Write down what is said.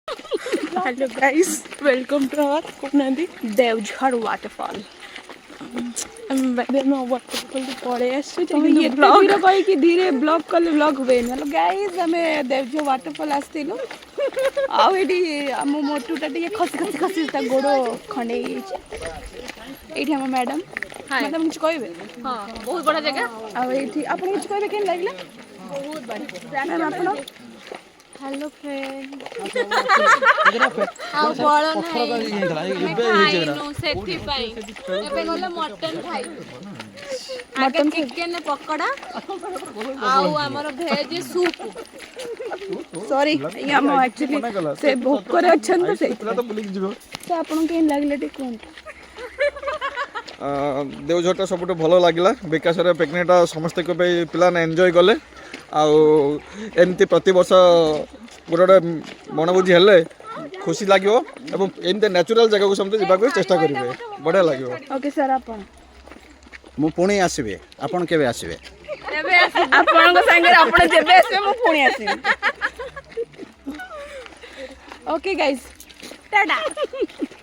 Hello guys, welcome to our Kokanadi Devjhar waterfall. Waterfall पड़े ये धीरे कही कि धीरे ब्लॉग कले ब्लॉग हुए हेलो गाइस हमें देवझर वाटरफॉल आस्तिलु आउ एडी हम मोटूटा टिके खसी खसी खसी ता गोड़ो खंडे एठी हम मैडम मैडम कुछ कहबे। हाँ, बहुत बड़ा जगह। आ एठी आपन कुछ कहबे केन लागला? बहुत बढ़िया मैम आपन हेलो फ्रेंड ଆଉ ବଳ ନାହିଁ ଆମେ ଖାଇନୁ ସେଥିପାଇଁ ଏବେ ଗଲେ ମଟନ ଖାଇବୁ। ଆଗେ ଚିକେନ ପକୋଡା ଆଉ ଆମର ଭେଜ ସୁପ୍। सॉरी ये हम एक्चुअली से भोक करे अछन तो से तो आपन केन लागले टे कोन देवझरटा सबुठ भल लगे विकास पिकनिकटा समस्ते पिला एंजॉय कले आमती प्रत वर्ष गोटे गोटे मनभोजी हेले खुशी लगे एमती नेचुरल जगह को समझे जावाक चेष्टा करेंगे बढ़िया लगे। ओके सर आपन मु पुणी आसबे आपन केबे आसबे आपन को संगे आपन जेबे आसबे मु पुणी आसीबे। Okay guys Tata.